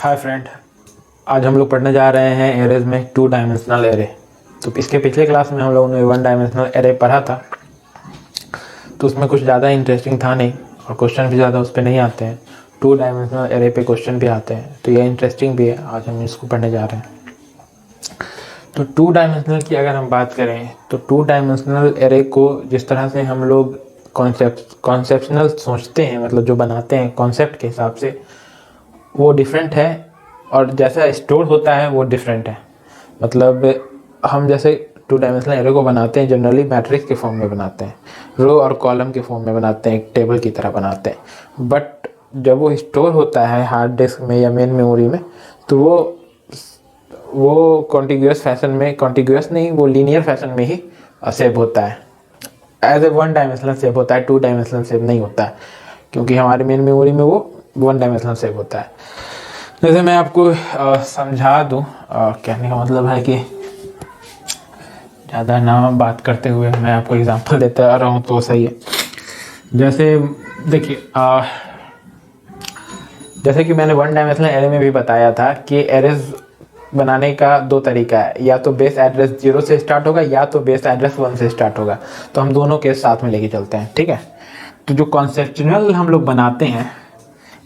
Hi friend, आज हम लोग पढ़ने जा रहे हैं एरेज में 2 डायमेंशनल एरे। तो इसके पिछले क्लास में हम लोगों ने 1 डायमेंशनल एरे पढ़ा था, तो उसमें कुछ ज़्यादा इंटरेस्टिंग था नहीं और क्वेश्चन भी ज़्यादा उस पर नहीं आते हैं। 2 डायमेंशनल एरे पे क्वेश्चन भी आते हैं, तो ये इंटरेस्टिंग भी है। आज हम इसको पढ़ने जा रहे हैं। तो 2 डायमेंशनल की अगर हम बात करें तो 2 डायमेंशनल एरे को जिस तरह से हम लोग कॉन्सेप्शनल सोचते हैं, मतलब जो बनाते हैं कॉन्सेप्ट के हिसाब से, वो डिफरेंट है और जैसा स्टोर होता है वो डिफरेंट है। मतलब हम जैसे 2 डायमेंशनल एरे को बनाते हैं जनरली मैट्रिक्स के फॉर्म में बनाते हैं, रो और कॉलम के फॉर्म में बनाते हैं, एक टेबल की तरह बनाते हैं। बट जब वो स्टोर होता है हार्ड डिस्क में या मेन मेमोरी में, तो वो कॉन्टिग्यूअस फैशन में, कॉन्टिग्यूअस नहीं, वो लीनियर फैशन में ही सेव होता है। एज ए 1 डायमेंशनल सेव होता है, 2 डायमेंशनल सेव नहीं होता है, क्योंकि हमारे मेन मेमोरी में वो 1 डायमेंशनल सेव होता है। जैसे मैं आपको समझा दूँ, कहने का मतलब है कि ज़्यादा ना बात करते हुए मैं आपको एग्जांपल देता आ रहा हूँ तो सही है। जैसे देखिए, जैसे कि मैंने 1 डायमेंशनल एरे में भी बताया था कि एरेज बनाने का 2 तरीका है, या तो बेस एड्रेस 0 से स्टार्ट होगा या तो बेस एड्रेस 1 से स्टार्ट होगा। तो हम दोनों के साथ में लेके चलते हैं, ठीक है। तो जो कॉन्सेप्चुअल हम लोग बनाते हैं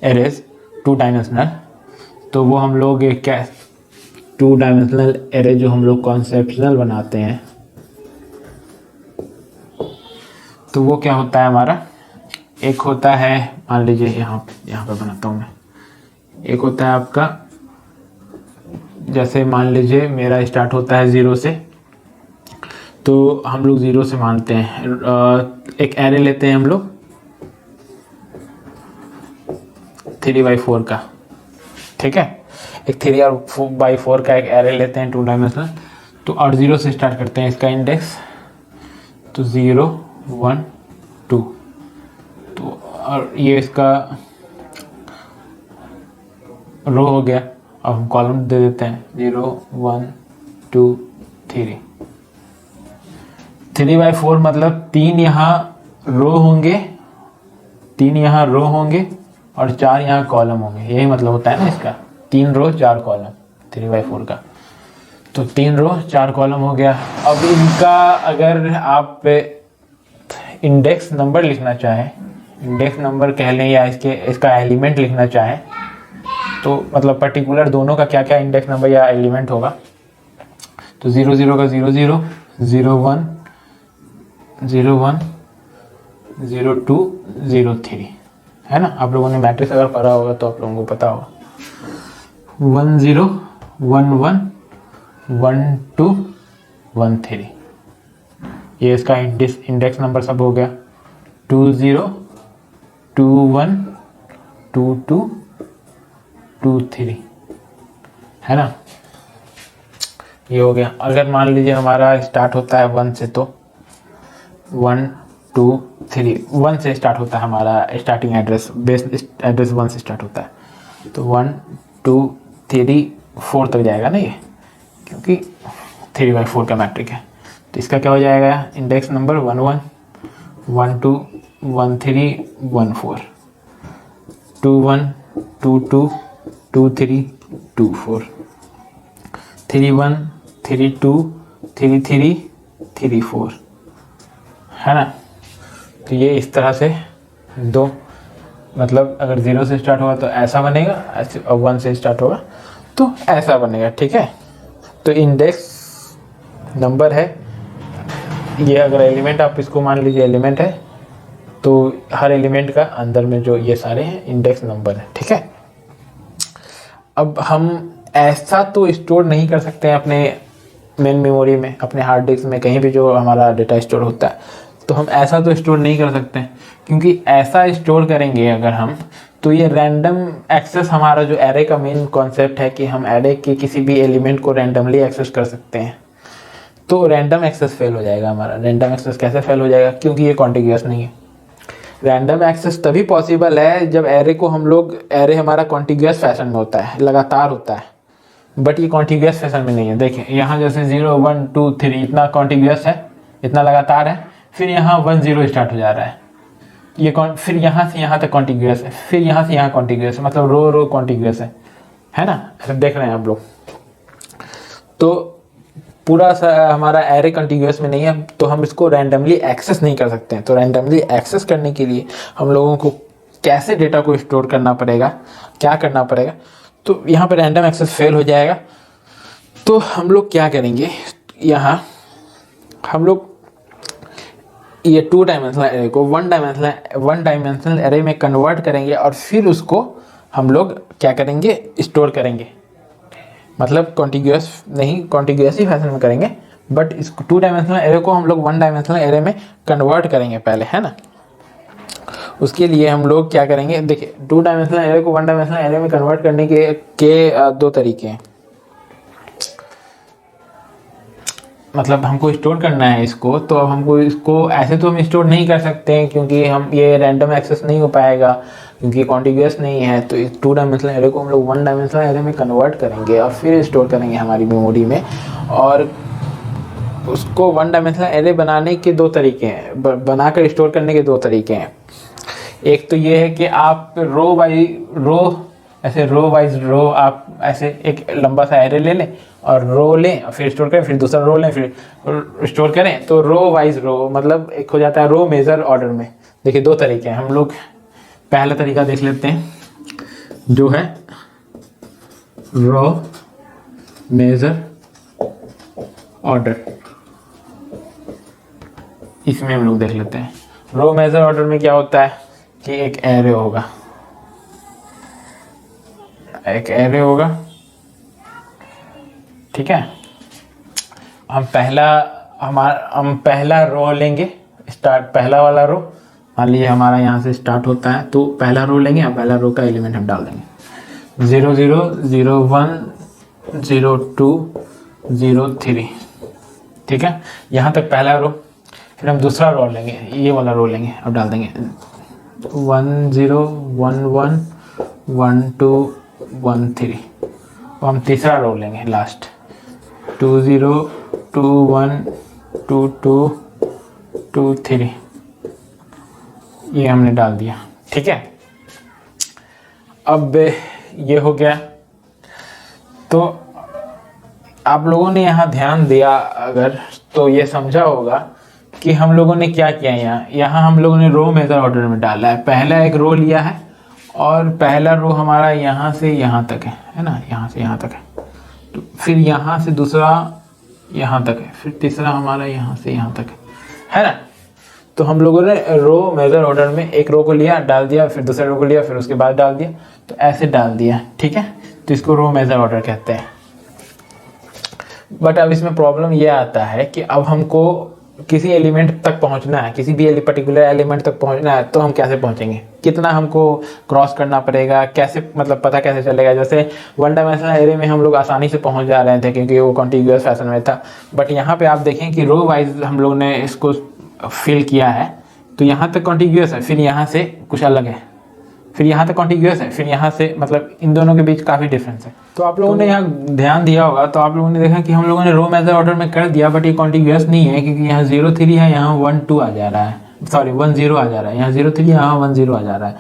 एरेज 2 डायमेंशनल, तो वो हम लोग क्या 2 डायमेंशनल एरे जो हम लोग कॉन्सेप्शनल बनाते हैं, तो वो क्या होता है हमारा, एक होता है, मान लीजिए यहाँ पे बनाता हूँ मैं, एक होता है आपका, जैसे मान लीजिए मेरा स्टार्ट होता है 0 से, तो हम लोग 0 से मानते हैं। एक एरे लेते हैं हम लोग 3x4 का, ठीक है। एक 3x4 का एक एरे लेते हैं 2 डायमेंशनल, तो और 0 से स्टार्ट करते हैं इसका इंडेक्स, तो 0 1 2, तो और ये इसका रो हो गया। अब हम कॉलम दे देते हैं 0 1 2 3। 3x4 मतलब 3 यहाँ रो होंगे, 3 यहाँ रो होंगे और 4 यहाँ कॉलम होंगे। यही मतलब होता है ना इसका, 3 रो 4 कॉलम 3x4 का। तो 3 रो 4 कॉलम हो गया। अब इनका अगर आप इंडेक्स नंबर लिखना चाहें, इंडेक्स नंबर कह लें, या इसका एलिमेंट लिखना चाहें, तो मतलब पर्टिकुलर दोनों का क्या क्या इंडेक्स नंबर या एलिमेंट होगा, तो 0 0 का 0 0 0 1 0 1 0 2 0 3, है ना। आप लोगों ने मैट्रिक्स अगर पढ़ा होगा तो आप लोगों को पता होगा। 1 0 1 1 1 2 1 3, ये इसका इंडेक्स नंबर सब हो गया। 2 0 2 1 2 2 2 3, है ना, ये हो गया। अगर मान लीजिए हमारा स्टार्ट होता है 1 से, तो 1 2 3, 1 से स्टार्ट होता है हमारा स्टार्टिंग एड्रेस, बेस एड्रेस 1 से स्टार्ट होता है, तो 1 2 3 4 तक जाएगा ना ये, क्योंकि 3x4 का मैट्रिक है। तो इसका क्या हो जाएगा, इंडेक्स नंबर 1 1 1 2 1 3 1 4 2 1 2 2 2 3 2 4 3 1 3 2 3 3 3 4, है ना। तो ये इस तरह से दो, मतलब अगर 0 से स्टार्ट होगा तो ऐसा बनेगा, ऐसे, और 1 से स्टार्ट होगा तो ऐसा बनेगा, ठीक है। तो इंडेक्स नंबर है ये, अगर एलिमेंट आप इसको मान लीजिए एलिमेंट है, तो हर एलिमेंट का अंदर में जो ये सारे हैं इंडेक्स नंबर है, ठीक है। अब हम ऐसा तो स्टोर नहीं कर सकते हैं अपने मेन मेमोरी में, अपने हार्ड डिस्क में, कहीं भी जो हमारा डेटा स्टोर होता है, तो हम ऐसा तो स्टोर नहीं कर सकते हैं, क्योंकि ऐसा स्टोर करेंगे अगर हम, तो ये रैंडम एक्सेस, हमारा जो एरे का मेन कॉन्सेप्ट है कि हम एरे के किसी भी एलिमेंट को रैंडमली एक्सेस कर सकते हैं, तो रैंडम एक्सेस फेल हो जाएगा हमारा। रैंडम एक्सेस कैसे फेल हो जाएगा, क्योंकि ये कॉन्टिग्यूअस नहीं है। रैंडम एक्सेस तभी पॉसिबल है जब एरे को हम लोग, एरे हमारा कॉन्टिग्यूअस फैशन में होता है, लगातार होता है, बट ये कॉन्टिग्यूअस फैशन में नहीं है। देखिए यहाँ जैसे 0 1 2 3 इतना कॉन्टिग्यूअस है, इतना लगातार है, फिर यहाँ 1 0 स्टार्ट हो जा रहा है, ये फिर यहाँ से यहाँ तक कॉन्टिग्यूअस है, फिर यहाँ से यहाँ कॉन्टिग्यूअस है, मतलब रो रो कॉन्टिग्यूअस है है ना, ऐसे देख रहे हैं आप लोग। तो पूरा सा हमारा एरे कंटिन्यूअस में नहीं है, तो हम इसको रैंडमली एक्सेस नहीं कर सकते हैं। तो रैंडमली एक्सेस करने के लिए हम लोगों को कैसे डेटा को स्टोर करना पड़ेगा, क्या करना पड़ेगा, तो यहाँ पे रैंडम एक्सेस फेल हो जाएगा। तो हम लोग क्या करेंगे, यहाँ हम लोग ये 2 डायमेंशनल एरे को 1 डायमेंशनल एरे में कन्वर्ट करेंगे और फिर उसको हम लोग क्या करेंगे, स्टोर करेंगे। मतलब कॉन्टिग्यूअस नहीं, कॉन्टिग्यूअस ही फैशन में करेंगे, बट इस 2 डायमेंशनल एरे को हम लोग 1 डायमेंशनल एरे में कन्वर्ट करेंगे पहले, है ना। उसके लिए हम लोग क्या करेंगे, देखिए 2 डायमेंशनल एरे को 1 डायमेंशनल एरे में कन्वर्ट करने के 2 तरीके हैं। मतलब हमको स्टोर करना है इसको, तो अब हमको इसको ऐसे तो हम स्टोर नहीं कर सकते हैं, क्योंकि हम ये रैंडम एक्सेस नहीं हो पाएगा, क्योंकि कॉन्टिग्यूअस नहीं है। तो इस 2 डायमेंशनल एरे को हम लोग 1 डायमेंशनल एरे में कन्वर्ट करेंगे और फिर स्टोर करेंगे हमारी मेमोरी में। और उसको 1 डायमेंशनल एरे बनाने के 2 तरीके हैं, बनाकर स्टोर करने के 2 तरीके हैं। एक तो ये है कि आप रो बाई रो, ऐसे रो वाइज रो, आप ऐसे एक लंबा सा एरे ले लें और रो लें और फिर स्टोर करें, फिर दूसरा रो लें फिर स्टोर करें। तो रो वाइज रो मतलब एक हो जाता है रो मेजर ऑर्डर में। देखिए 2 तरीके हैं, हम लोग पहला तरीका देख लेते हैं, जो है रो मेजर ऑर्डर। इसमें हम लोग देख लेते हैं। रो मेजर ऑर्डर में क्या होता है कि एक एरे होगा, ठीक है। हम पहला रो लेंगे, स्टार्ट पहला वाला रो, मान लीजिए हमारा यहाँ से स्टार्ट होता है, तो पहला रो लेंगे और पहला रो का एलिमेंट हम डाल देंगे 0 0 0 1 0 2 0 3, ठीक है। यहाँ तक पहला रो। फिर हम दूसरा रो लेंगे, ये वाला रो लेंगे और डाल देंगे 1 0 1 1 1 2 1 3। तो हम तीसरा रो लेंगे लास्ट 2 0 2 1 2 2 2 3, ये हमने डाल दिया, ठीक है। अब ये हो गया। तो आप लोगों ने यहाँ ध्यान दिया अगर, तो ये समझा होगा कि हम लोगों ने क्या किया। यहाँ हम लोगों ने रो मेजर ऑर्डर में डाला है। पहला एक रो लिया है और पहला रो हमारा यहाँ से यहाँ तक है ना, यहाँ से यहाँ तक है। तो फिर यहाँ से दूसरा यहाँ तक है, फिर तीसरा हमारा यहाँ से यहाँ तक है ना। तो हम लोगों ने रो मेजर ऑर्डर में एक रो को लिया, डाल दिया, फिर दूसरे रो को लिया, फिर उसके बाद डाल दिया, तो ऐसे डाल दिया, ठीक है। तो इसको रो मेजर ऑर्डर कहते हैं। बट अब इसमें प्रॉब्लम ये आता है कि अब हमको किसी एलिमेंट तक पहुंचना है, किसी भी पर्टिकुलर एलिमेंट तक पहुंचना है, तो हम कैसे पहुंचेंगे, कितना हमको क्रॉस करना पड़ेगा, कैसे मतलब पता कैसे चलेगा। जैसे 1 डायमेंशनल एरे में हम लोग आसानी से पहुंच जा रहे थे क्योंकि वो कॉन्टिग्यूअस फैशन में था। बट यहाँ पे आप देखें कि रो वाइज हम लोग ने इसको फिल किया है, तो यहाँ तक कॉन्टिग्यूअस है, फिर यहाँ से कुछ अलग है, फिर यहाँ तक कॉन्टिग्यूअस है, फिर यहाँ से, मतलब इन दोनों के बीच काफ़ी डिफरेंस है। तो आप लोगों ने यहाँ ध्यान दिया होगा, तो आप लोगों ने देखा कि हम लोगों ने रो मेजर ऑर्डर में कर दिया, बट ये कॉन्टिग्यूअस नहीं है, क्योंकि यहाँ 0 3 है, यहाँ 1 2 आ जा रहा है, सॉरी 1 0 आ जा रहा है, यहाँ 0 3 यहाँ 1 0 आ जा रहा है।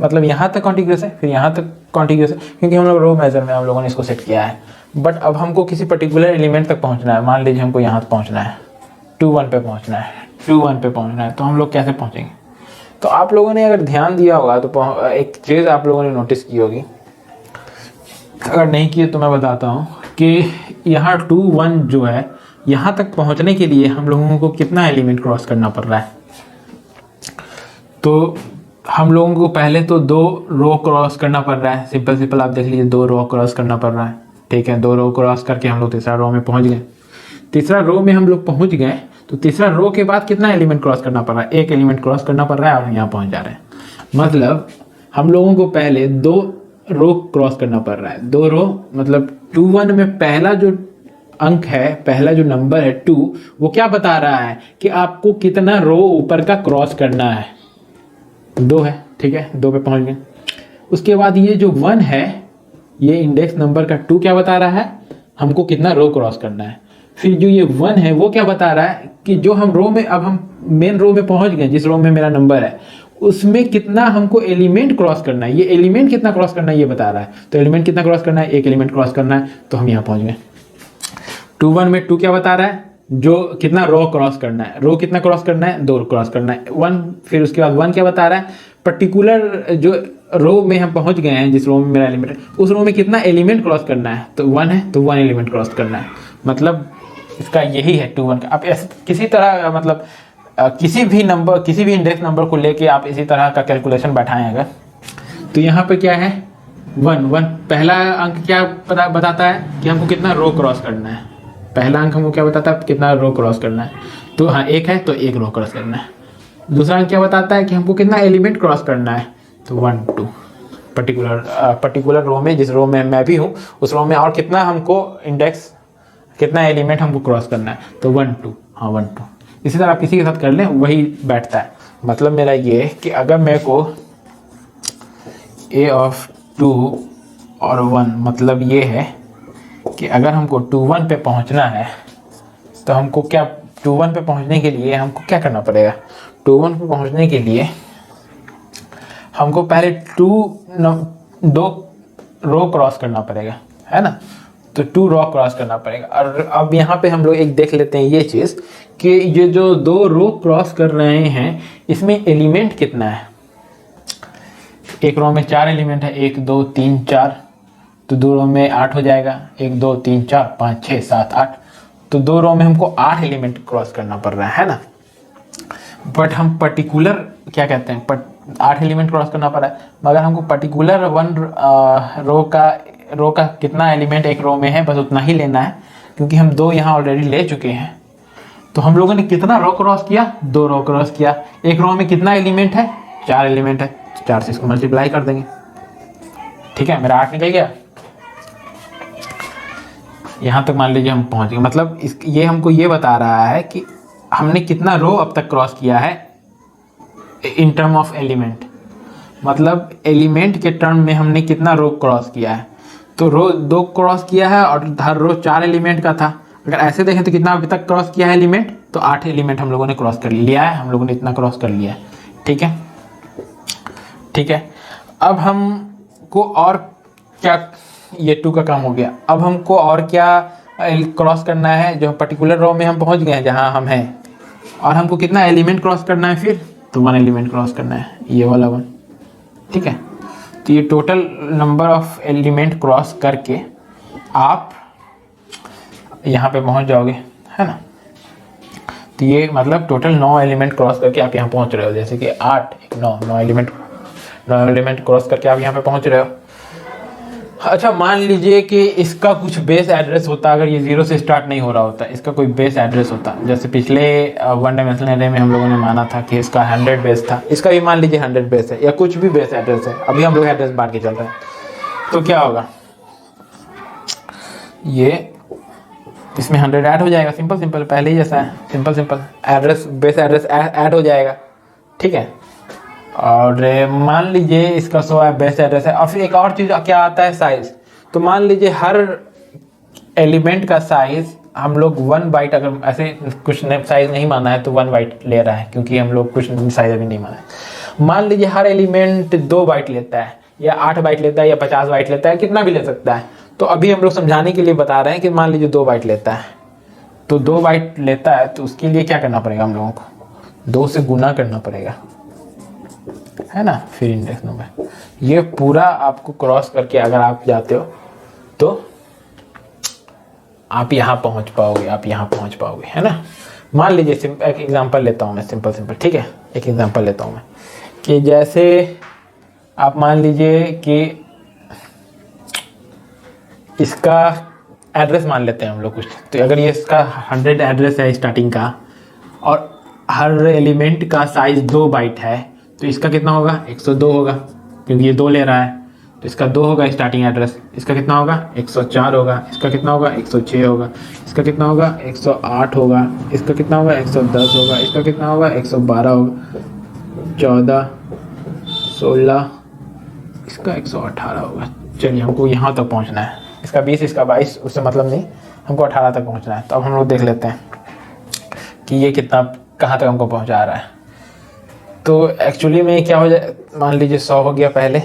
मतलब यहाँ तक कॉन्टिग्यूअस है, फिर यहाँ तक कॉन्टिग्यूअस है, क्योंकि हम लोग रो मेजर में हम लोगों ने इसको सेट किया है। बट अब हमको किसी पर्टिकुलर एलिमेंट तक पहुँचना है। मान लीजिए हमको यहाँ पहुँचना है, 2 1 पे पहुँचना है, 2 1 पे पहुँचना है, तो हम लोग कैसे पहुँचेंगे। तो आप लोगों ने अगर ध्यान दिया होगा तो एक चीज़ आप लोगों ने नोटिस की होगी, अगर नहीं किए तो मैं बताता हूँ कि यहाँ 2 1 जो है, यहाँ तक पहुँचने के लिए हम लोगों को कितना एलिमेंट क्रॉस करना पड़ रहा है। तो हम लोगों को पहले तो 2 रो क्रॉस करना पड़ रहा है। सिंपल आप देख लीजिए, 2 रो क्रॉस करना पड़ रहा है, ठीक है। 2 रो क्रॉस करके हम लोग तीसरा रो में पहुँच गए। तीसरा रो में हम लोग पहुँच गए, तो तीसरा रो के बाद कितना एलिमेंट क्रॉस करना पड़ रहा है, एक एलिमेंट क्रॉस करना पड़ रहा है और यहाँ पहुँच जा रहे हैं। मतलब हम लोगों को पहले 2 रो क्रॉस करना पड़ रहा है। 2 रो मतलब 2 1 में पहला जो अंक है, पहला जो नंबर है 2, वो क्या बता रहा है कि आपको कितना रो ऊपर का क्रॉस करना है। 2 है, ठीक है, 2 पे पहुँच गए। उसके बाद ये जो 1 है, ये इंडेक्स नंबर का 2 क्या बता रहा है, हमको कितना रो क्रॉस करना है। फिर जो ये 1 है वो क्या बता रहा है कि जो हम रो में, अब हम मेन रो में पहुंच गए, जिस रो में मेरा नंबर है, उसमें कितना हमको एलिमेंट क्रॉस करना है, ये एलिमेंट कितना क्रॉस करना है ये बता रहा है। तो एलिमेंट कितना क्रॉस करना है, एक एलिमेंट क्रॉस करना है, तो हम यहाँ पहुँच गए। 2 1 में 2 क्या बता रहा है, जो कितना रो क्रॉस करना है, रो कितना क्रॉस करना है, 2 क्रॉस करना है 1। फिर उसके बाद 1 क्या बता रहा है, पर्टिकुलर जो रो में हम पहुंच गए हैं, जिस रो में मेरा एलिमेंट है, उस रो में कितना एलिमेंट क्रॉस करना है, तो 1 है तो 1 एलिमेंट क्रॉस करना है। मतलब इसका यही है 2 1 का। आप ऐसे किसी तरह मतलब किसी भी नंबर, किसी भी इंडेक्स नंबर को लेके आप इसी तरह का कैलकुलेशन बैठाएं अगर, तो यहाँ पे क्या है 1 1, पहला अंक क्या बताता है कि हमको कितना रो क्रॉस करना है। पहला अंक हमको क्या बताता है, कितना रो क्रॉस करना है, तो हाँ 1 है तो 1 रो क्रॉस करना है। दूसरा अंक क्या बताता है कि हमको कितना एलिमेंट क्रॉस करना है, तो 1 2, पर्टिकुलर रो में, जिस रो में मैं भी हूँ उस रो में और कितना हमको इंडेक्स, कितना एलिमेंट हमको क्रॉस करना है, तो 1 2, हाँ 1 2। इसी तरह आप किसी के साथ कर लें वही बैठता है। मतलब मेरा ये है कि अगर मेरे को a ऑफ 2 और 1, मतलब ये है कि अगर हमको 2 1 पे पहुंचना है तो हमको क्या, 2 1 पे पहुंचने के लिए हमको क्या करना पड़ेगा, 2 1 पे पहुंचने के लिए हमको पहले 2 रो क्रॉस करना पड़ेगा, है ना। तो 2 रो क्रॉस करना पड़ेगा। और अब यहाँ पे हम लोग एक देख लेते हैं ये चीज़ कि ये जो 2 रो क्रॉस कर रहे हैं इसमें एलिमेंट कितना है। एक रो में 4 एलिमेंट है, 1 2 3 4, तो 2 रो में 8 हो जाएगा, 1 2 3 4 5 6 7 8, तो 2 रो में हमको 8 एलिमेंट क्रॉस करना पड़ रहा है ना। बट हम पर्टिकुलर क्या कहते हैं, 8 एलिमेंट क्रॉस करना पड़ा है, मगर हमको पर्टिकुलर 1 रो का कितना एलिमेंट एक रो में है बस उतना ही लेना है, क्योंकि हम 2 यहाँ ऑलरेडी ले चुके हैं। तो हम लोगों ने कितना रो क्रॉस किया, 2 रो क्रॉस किया। एक रो में कितना एलिमेंट है, 4 एलिमेंट है, 4 से इसको मल्टीप्लाई कर देंगे, ठीक है, मेरा 8 निकल गया। यहाँ तक मान लीजिए हम पहुँच गए। मतलब ये हमको ये बता रहा है कि हमने कितना रो अब तक क्रॉस किया है इन टर्म ऑफ एलिमेंट, मतलब एलिमेंट के टर्म में हमने कितना रो क्रॉस किया है। तो रो 2 क्रॉस किया है और हर रो 4 एलिमेंट का था। अगर ऐसे देखें तो कितना अभी तक क्रॉस किया है एलिमेंट, तो 8 एलिमेंट हम लोगों ने क्रॉस कर लिया है, हम लोगों ने इतना क्रॉस कर लिया है, ठीक है ठीक है। अब हमको और क्या, ये 2 का काम हो गया। अब हमको और क्या क्रॉस करना है, जो पर्टिकुलर रो में हम पहुंच गए हैं जहां हम हैं, और हमको कितना एलिमेंट क्रॉस करना है, फिर तो 1 एलिमेंट क्रॉस करना है, ये वाला 1, ठीक है। तो ये total number of element cross करके आप यहाँ पे पहुँच जाओगे, है ना। तो ये मतलब टोटल 9 एलिमेंट क्रॉस करके आप यहाँ पहुँच रहे हो, जैसे कि 8 9 एलिमेंट क्रॉस करके आप यहाँ पे पहुँच रहे हो। अच्छा, मान लीजिए कि इसका कुछ बेस एड्रेस होता, अगर ये 0 से स्टार्ट नहीं हो रहा होता, इसका कोई बेस एड्रेस होता, जैसे पिछले 1 डायमेंशनल एरे में हम लोगों ने माना था कि इसका 100 बेस था, इसका भी मान लीजिए 100 बेस है, या कुछ भी बेस एड्रेस है। अभी हम लोग एड्रेस बांट के चल रहे हैं, तो क्या होगा, ये इसमें 100 ऐड हो जाएगा, सिंपल पहले ही जैसा है, simple address, base address add हो जाएगा, ठीक है। और मान लीजिए इसका 100 बेस एड्रेस है। और फिर एक और चीज़ क्या आता है, साइज। तो मान लीजिए हर एलिमेंट का साइज हम लोग 1 बाइट, अगर ऐसे कुछ साइज नहीं माना है तो 1 बाइट ले रहा है, क्योंकि हम लोग कुछ साइज अभी नहीं माना है। मान लीजिए हर एलिमेंट 2 बाइट लेता है, या 8 बाइट लेता है, या 50 बाइट लेता है, कितना भी ले सकता है। तो अभी हम लोग समझाने के लिए बता रहे हैं कि मान लीजिए 2 बाइट लेता है, तो 2 बाइट लेता है, तो उसके लिए क्या करना पड़ेगा, हम लोगों को 2 से गुना करना पड़ेगा, है ना। फिर इंडेक्स नंबर, ये पूरा आपको क्रॉस करके अगर आप जाते हो तो आप यहाँ पहुँच पाओगे, है ना। मान लीजिए एक एग्जांपल लेता हूँ मैं, सिंपल, ठीक है। एक एग्जांपल लेता हूँ मैं कि जैसे आप मान लीजिए कि इसका एड्रेस मान लेते हैं हम लोग कुछ, तो अगर ये इसका 100 एड्रेस है स्टार्टिंग का, और हर एलिमेंट का साइज 2 बाइट है, तो इसका कितना होगा, 102 होगा, क्योंकि ये 2 ले रहा है, तो इसका 2 होगा स्टार्टिंग एड्रेस। इसका कितना होगा, 104 होगा। इसका कितना होगा, 106 होगा। इसका कितना होगा, 108 होगा। इसका कितना होगा, 110 होगा। इसका कितना होगा, 112 होगा, 14 16, इसका 118 होगा। चलिए, हमको यहाँ तक पहुँचना है। इसका 20, इसका 22, उससे मतलब नहीं, हमको 18 तक पहुँचना है। तो अब हम लोग देख लेते हैं कि ये कितना, कहाँ तक हमको पहुँचा रहा है। तो एक्चुअली में क्या हो जाए, मान लीजिए 100 हो गया पहले,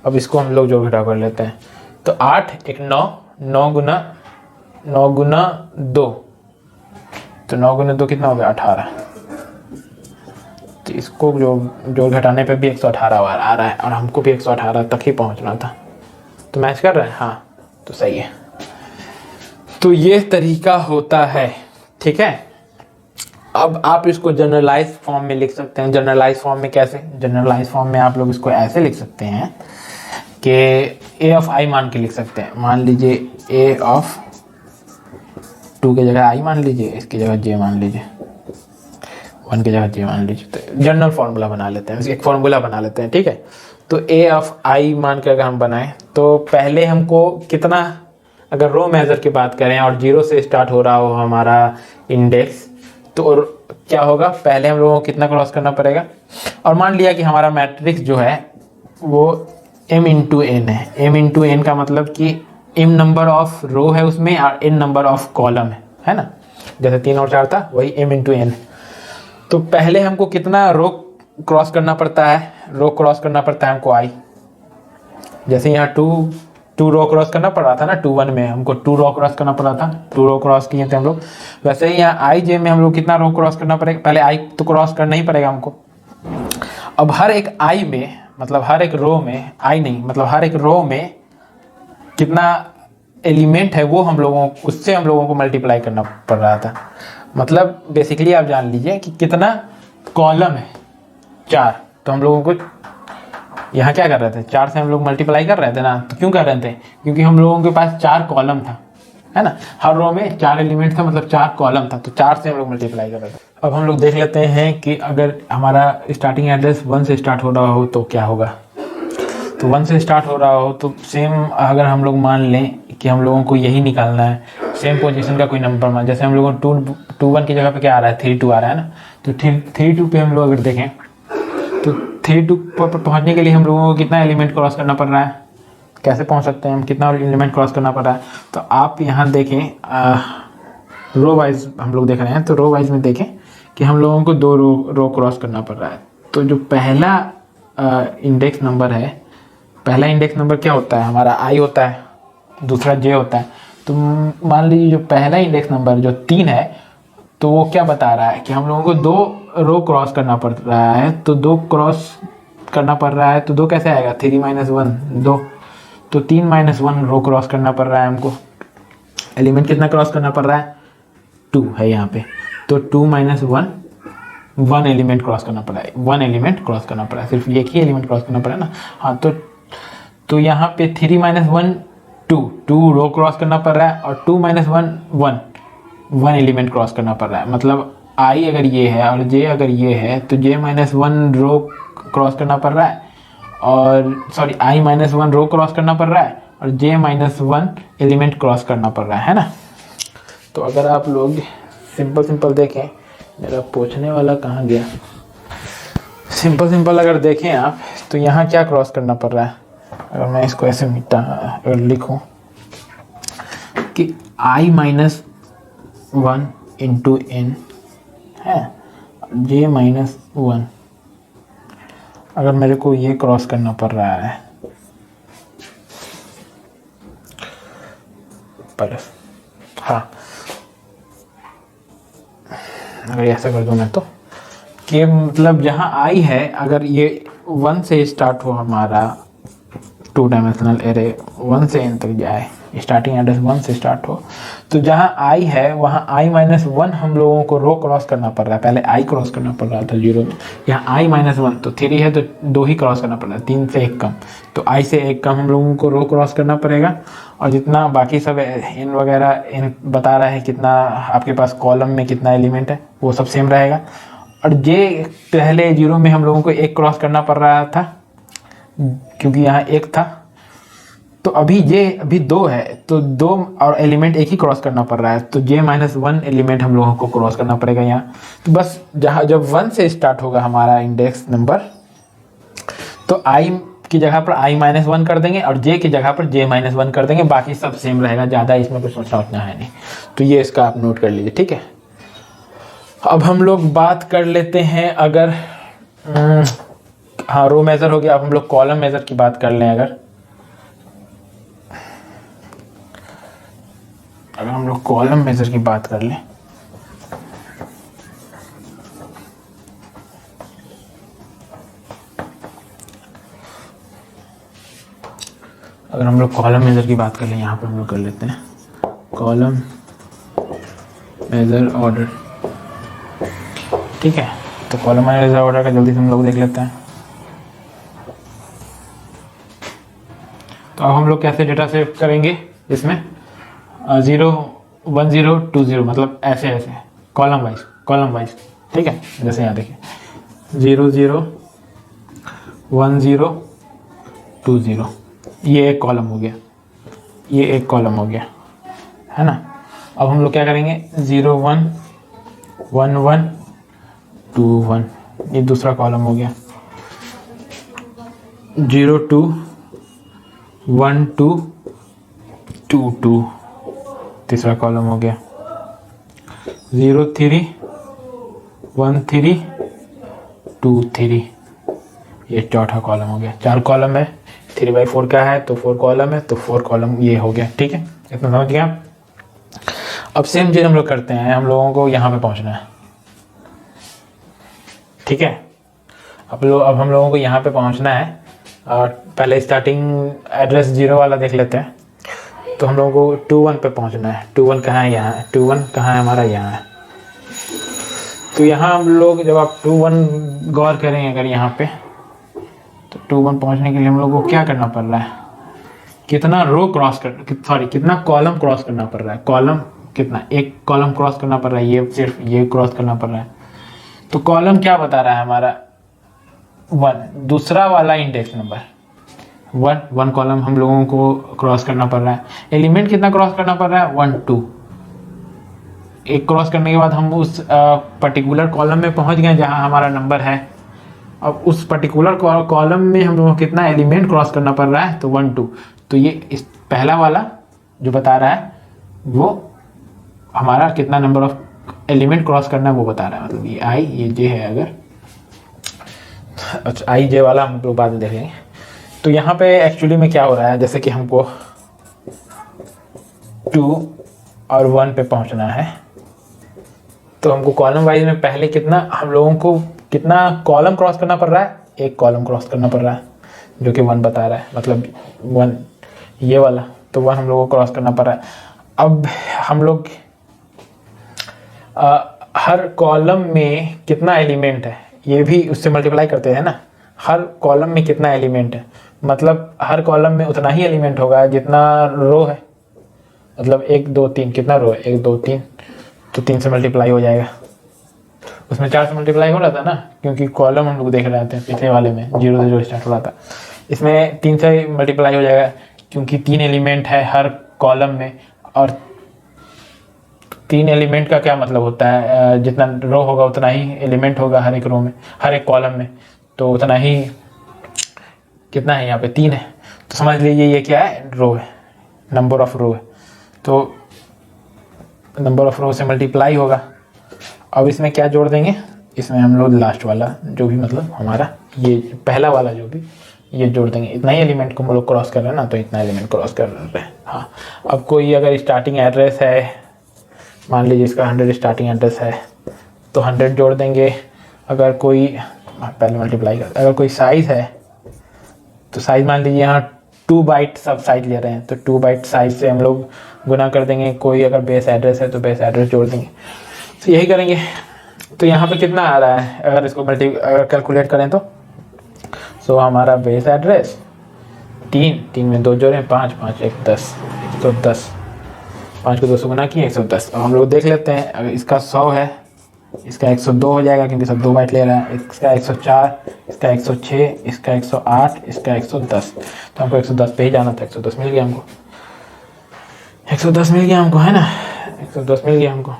अब इसको हम लोग जोड़ घटाव कर लेते हैं। तो 8 एक 9, 9 गुना 2, तो 9 गुना 2 कितना हो गया 18। तो इसको जोड़ घटाने पे भी 118 बार आ रहा है और हमको भी 118 तक ही पहुंचना था। तो मैच कर रहा है, हाँ तो सही है। तो ये तरीका होता है, ठीक है। अब आप इसको जनरलाइज फॉर्म में लिख सकते हैं। जनरलाइज फॉर्म में कैसे? जनरलाइज फॉर्म में आप लोग इसको ऐसे लिख सकते हैं कि a ऑफ i मान के लिख सकते हैं। मान लीजिए a ऑफ 2 की जगह i मान लीजिए, इसकी जगह j मान लीजिए, 1 की जगह j मान लीजिए। तो जनरल फार्मूला बना लेते हैं, एक फार्मूला बना लेते हैं, ठीक है। तो a ऑफ i मान के अगर हम बनाएं तो पहले हमको कितना, अगर रो मेजर की बात करें और 0 से स्टार्ट हो रहा हो हमारा इंडेक्स, तो क्या होगा, पहले हम लोगों को कितना क्रॉस करना पड़ेगा। और मान लिया कि हमारा मैट्रिक्स जो है वो m इंटू एन है। m इंटू एन का मतलब कि m नंबर ऑफ रो है उसमें और n नंबर ऑफ कॉलम है ना। जैसे 3 और 4 था, वही m इंटू एन। तो पहले हमको कितना रो क्रॉस करना पड़ता है, रो क्रॉस करना पड़ता है हमको i। जैसे यहाँ 2 रो क्रॉस करना पड़ रहा था ना, 2 1 में हमको 2 रो क्रॉस करना पड़ा था, 2 रो क्रॉस किए थे हम लोग। वैसे ही यहाँ i j में हम लोग कितना रो क्रॉस करना पड़ेगा, पहले i तो क्रॉस करना ही पड़ेगा हमको। अब हर एक i में, मतलब हर एक रो में, i नहीं मतलब हर एक रो में कितना एलिमेंट है वो हम लोगों, उससे हम लोगों को मल्टीप्लाई करना पड़ रहा था। मतलब बेसिकली आप जान लीजिए कि कितना कॉलम है, 4। तो हम लोगों को यहाँ क्या कर रहे थे, 4 से हम लोग मल्टीप्लाई कर रहे थे ना। तो क्यों कर रहे थे, क्योंकि हम लोगों के पास 4 कॉलम था, है ना। हर रो में 4 एलिमेंट था, मतलब 4 कॉलम था, तो 4 से हम लोग मल्टीप्लाई कर रहे थे। अब हम लोग देख लेते हैं कि अगर हमारा स्टार्टिंग एड्रेस 1 से स्टार्ट हो रहा हो तो क्या होगा। तो 1 से स्टार्ट हो रहा हो तो सेम, अगर हम लोग मान लें कि हम लोगों को यही निकालना है, सेम पोजीशन का कोई नंबर मान, जैसे हम लोगों को 2 1 की जगह पे क्या आ रहा है, 3 2 आ रहा है ना। तो 3 2 पे हम लोग अगर देखें तो 3 2 पर पहुंचने के लिए हम लोगों को कितना एलिमेंट क्रॉस करना पड़ रहा है, कैसे पहुंच सकते हैं हम, कितना एलिमेंट क्रॉस करना पड़ रहा है। तो आप यहाँ देखें, रो वाइज हम लोग देख रहे हैं, तो रो वाइज में देखें कि हम लोगों को 2 रो क्रॉस करना पड़ रहा है। तो जो पहला इंडेक्स नंबर है, पहला इंडेक्स नंबर क्या होता है हमारा, i होता है, दूसरा j होता है। तो मान लीजिए जो पहला इंडेक्स नंबर जो 3 है, तो वो क्या बता रहा है कि हम लोगों को 2 रो क्रॉस करना पड़ रहा है। तो 2 क्रॉस करना पड़ रहा है, तो 2 कैसे आएगा, 3 - 1 2। तो 3 - 1 रो क्रॉस करना पड़ रहा है हमको। एलिमेंट कितना क्रॉस करना पड़ रहा है, 2 है यहाँ पे। तो 2 - 1 एलिमेंट क्रॉस करना पड़ा है, 1 एलिमेंट क्रॉस करना पड़ा है, सिर्फ एक ही एलिमेंट क्रॉस करना पड़ा है ना। हाँ, तो यहाँ पे 3 - 1 2 रो क्रॉस करना पड़ रहा है, और 2 - 1 1 एलिमेंट क्रॉस करना पड़ रहा है। मतलब i अगर ये है और j अगर ये है, तो j - 1 रो क्रॉस करना पड़ रहा है, और सॉरी i - 1 रो क्रॉस करना पड़ रहा है, और j - 1 एलिमेंट क्रॉस करना पड़ रहा है ना। तो अगर आप लोग सिंपल देखें, मेरा पूछने वाला कहाँ गया, सिंपल अगर देखें आप, तो यहाँ क्या क्रॉस करना पड़ रहा है। अगर मैं इसको ऐसे अगर लिखूं कि i - 1 इंटू n है, j - 1, अगर मेरे को ये क्रॉस करना पड़ रहा है प्लस, हाँ अगर ऐसा कर दूं मैं, तो कि मतलब जहाँ i है, अगर ये 1 से स्टार्ट हो हमारा 2 डायमेंशनल एरे, 1 से n तक जाए, स्टार्टिंग एड्रेस 1 से स्टार्ट हो, तो जहाँ i है वहाँ i - 1 हम लोगों को रो क्रॉस करना पड़ रहा है। पहले i क्रॉस करना पड़ रहा था 0 में, यहाँ i - 1, तो 3 है तो 2 ही क्रॉस करना पड़ रहा है, 3 से 1 कम। तो i से 1 कम हम लोगों को रो क्रॉस करना पड़ेगा, और जितना बाकी सब n वगैरह n बता रहा है कितना आपके पास कॉलम में कितना एलिमेंट है, वो सब सेम रहेगा। और j पहले 0 में हम लोगों को 1 क्रॉस करना पड़ रहा था, क्योंकि यहाँ 1 था। तो अभी अभी 2 है, तो 2 और एलिमेंट 1 ही क्रॉस करना पड़ रहा है, तो j - 1 एलिमेंट हम लोगों को क्रॉस करना पड़ेगा यहाँ। तो बस जब 1 से स्टार्ट होगा हमारा इंडेक्स नंबर, तो i की जगह पर i - 1 कर देंगे, और j की जगह पर j - 1 कर देंगे, बाकी सब सेम रहेगा, ज़्यादा इसमें कुछ सोचना है नहीं। तो ये इसका आप नोट कर लीजिए, ठीक है। अब हम लोग बात कर लेते हैं, अगर हाँ, रो मेज़र हो गया। अब हम लोग कॉलम मेज़र की बात कर लें। अगर हम लोग कॉलम मेज़र की बात कर लें, अगर हम लोग कॉलम मेज़र की बात कर लें, यहाँ पर हम लोग कर लेते हैं कॉलम मेज़र ऑर्डर। ठीक है, तो कॉलम मेज़र ऑर्डर का जल्दी से हम लोग देख लेते हैं। तो अब हम लोग कैसे डेटा सेव करेंगे इसमें, 0 1 0 2 0, मतलब ऐसे ऐसे कॉलम वाइज। ठीक है, जैसे यहाँ देखिए 0 0 1 0 2 0, ये एक कॉलम हो गया, ये एक कॉलम हो गया, है ना। अब हम लोग क्या करेंगे, 0 1 1 1 2 1, ये दूसरा कॉलम हो गया। 0 2 1 2 2 2, तीसरा कॉलम हो गया। 0 3 1 3 2 3, ये चौथा कॉलम हो गया। 4 कॉलम है, 3/4 का है तो 4 कॉलम है, तो 4 कॉलम ये हो गया। ठीक है, इतना समझ गया। अब सेम चीज़ हम लोग करते हैं, हम लोगों को यहाँ पे पहुँचना है। ठीक है, अब हम लोगों को यहाँ पे पहुँचना है। और पहले स्टार्टिंग एड्रेस 0 वाला देख लेते हैं। तो हम लोगों को 2 1 पे पहुँचना है। 2 1 कहाँ है, यहाँ है। 2 1 कहाँ है हमारा, यहाँ है। तो यहाँ हम लोग जब आप 2 1 गौर करें अगर यहाँ पे, तो 2 1 पहुँचने के लिए हम लोग को क्या करना पड़ रहा है, कितना रो क्रॉस कितना कॉलम क्रॉस करना पड़ रहा है। कॉलम कितना, एक कॉलम क्रॉस करना पड़ रहा है, ये सिर्फ ये क्रॉस करना पड़ रहा है। तो कॉलम क्या बता रहा है हमारा, 1, दूसरा वाला इंडेक्स नंबर 1 कॉलम हम लोगों को क्रॉस करना पड़ रहा है। एलिमेंट कितना क्रॉस करना पड़ रहा है, 1 2। एक क्रॉस करने के बाद हम उस पर्टिकुलर कॉलम में पहुंच गए जहां हमारा नंबर है। अब उस पर्टिकुलर कॉलम में हम लोगों को कितना एलिमेंट क्रॉस करना पड़ रहा है, तो 1 2। तो ये इस पहला वाला जो बता रहा है वो हमारा कितना नंबर ऑफ एलिमेंट क्रॉस करना है वो बता रहा है। मतलब ये आई, ये जे है। अगर अच्छा, आई जे वाला हम लोग बाद में देखेंगे। तो यहाँ पे एक्चुअली में क्या हो रहा है, जैसे कि हमको 2 और 1 पे पहुँचना है, तो हमको कॉलम वाइज में पहले कितना, हम लोगों को कितना कॉलम क्रॉस करना पड़ रहा है, एक कॉलम क्रॉस करना पड़ रहा है जो कि 1 बता रहा है। मतलब 1 ये वाला, तो 1 हम लोगों को क्रॉस करना पड़ रहा है। अब हम लोग हर कॉलम में कितना एलिमेंट है ये भी उससे मल्टीप्लाई करते हैं ना। हर कॉलम में कितना एलिमेंट है, मतलब हर कॉलम में उतना ही एलिमेंट होगा जितना रो है। मतलब 1 2 3 कितना रो है, 1 2 3, तो 3 से मल्टीप्लाई हो जाएगा। उसमें 4 से मल्टीप्लाई हो रहा था ना, क्योंकि कॉलम हम लोग देख रहे थे पिछले वाले में 0 से जो स्टार्ट हो रहा था। इसमें 3 से मल्टीप्लाई हो जाएगा क्योंकि 3 एलिमेंट है हर कॉलम में। और 3 एलिमेंट का क्या मतलब होता है, जितना रो होगा उतना ही एलिमेंट होगा हर एक रो में, हर एक कॉलम में। तो उतना ही कितना है, यहाँ पे 3 है। तो समझ लीजिए ये क्या है, रो है, नंबर ऑफ रो है। तो नंबर ऑफ रो से मल्टीप्लाई होगा। अब इसमें क्या जोड़ देंगे, इसमें हम लोग लास्ट वाला जो भी, मतलब हमारा ये पहला वाला जो भी, ये जोड़ देंगे। इतना ही एलिमेंट को हम लोग क्रॉस कर रहे हैं ना, तो इतना एलिमेंट क्रॉस कर रहे हैं। हाँ, अब कोई अगर स्टार्टिंग एड्रेस है, मान लीजिए इसका 100 स्टार्टिंग एड्रेस है, तो 100 जोड़ देंगे। अगर कोई पहले मल्टीप्लाई कर, अगर कोई साइज़ है तो साइज़ मान लीजिए यहाँ 2 बाइट सब साइज ले रहे हैं, तो 2 बाइट साइज से हम लोग गुना कर देंगे। कोई अगर बेस एड्रेस है तो बेस एड्रेस जोड़ देंगे। तो यही करेंगे। तो यहाँ पे कितना आ रहा है, अगर इसको अगर कैलकुलेट करें तो हमारा बेस एड्रेस 3 में 2 जोड़ें 5 5 1 10, 110, 5 को 2 से गुना किए 110। अब हम लोग देख लेते हैं, अगर इसका 100 है, इसका 102 हो जाएगा क्योंकि सब 2 बाइट ले रहा है। इसका 104, इसका 106, इसका 108, इसका 110। तो हमको 110 पे ही जाना था। 110 मिल गया हमको, 110 मिल गया हमको, है ना, 110 मिल गया हमको।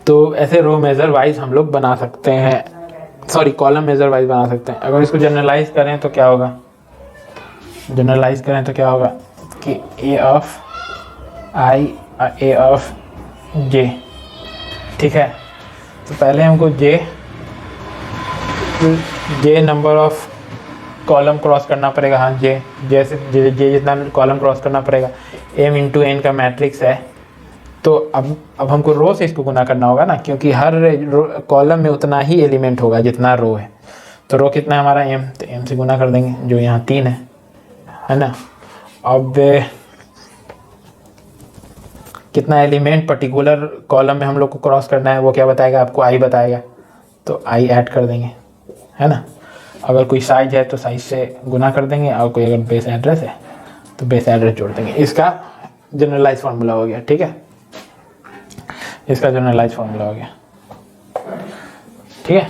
तो ऐसे रो मेज़र वाइज हम लोग बना सकते हैं, सॉरी कॉलम मेज़र वाइज बना सकते हैं। अगर इसको जनरलाइज करें तो क्या होगा, जनरलाइज करें तो क्या होगा कि ए ऑफ आई ए ऑफ जे। ठीक है, तो पहले हमको जे जे नंबर ऑफ कॉलम क्रॉस करना पड़ेगा। हाँ, जे जितना कॉलम क्रॉस करना पड़ेगा। m इंटू n का मैट्रिक्स है, तो अब हमको रो से इसको गुना करना होगा ना, क्योंकि हर कॉलम में उतना ही एलिमेंट होगा जितना रो है। तो रो कितना है हमारा m, तो m से गुना कर देंगे, जो यहाँ 3 है ना। अब कितना एलिमेंट पर्टिकुलर कॉलम में हम लोग को क्रॉस करना है वो क्या बताएगा आपको, i बताएगा, तो i ऐड कर देंगे, है ना। अगर कोई साइज है तो साइज से गुना कर देंगे, और कोई अगर बेस एड्रेस है तो बेस एड्रेस जोड़ देंगे। इसका जनरलाइज फार्मूला हो गया, ठीक है, इसका जनरलाइज फार्मूला हो गया, ठीक है।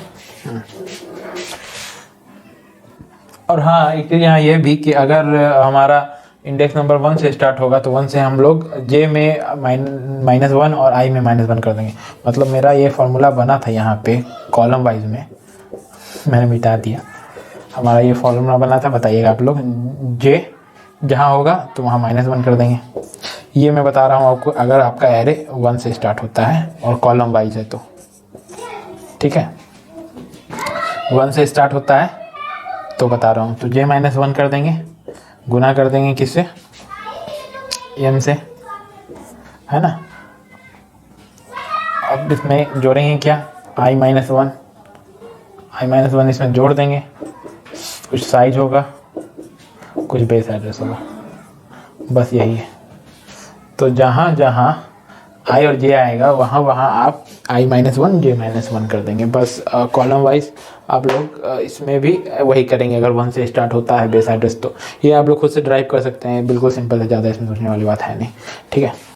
और हाँ, एक चीज़ यहाँ ये भी कि अगर हमारा इंडेक्स नंबर 1 से स्टार्ट होगा तो 1 से हम लोग j में -1 और i में -1 कर देंगे। मतलब मेरा ये फार्मूला बना था यहाँ पे कॉलम वाइज में, मैंने मिटा दिया। हमारा ये फार्मूला बना था, बताइएगा आप लोग, j जहाँ होगा तो वहाँ -1 कर देंगे। ये मैं बता रहा हूँ आपको अगर आपका एरे 1 से स्टार्ट होता है और कॉलम वाइज है तो, ठीक है। 1 से स्टार्ट होता है तो बता रहा हूँ, तो j -1 कर देंगे, गुना कर देंगे किससे, m से, है ना। अब इसमें जोड़ेंगे क्या, i -1 इसमें जोड़ देंगे, कुछ साइज होगा, कुछ बेस एड्रेस होगा, बस यही है। तो जहाँ जहाँ i और j आएगा वहाँ वहाँ आप i -1 j -1 कर देंगे, बस। कॉलम वाइज आप लोग इसमें भी वही करेंगे अगर 1 से स्टार्ट होता है बेस एड्रेस तो। ये आप लोग खुद से ड्राइव कर सकते हैं, बिल्कुल सिंपल है, ज़्यादा इसमें सोचने वाली बात है नहीं, ठीक है।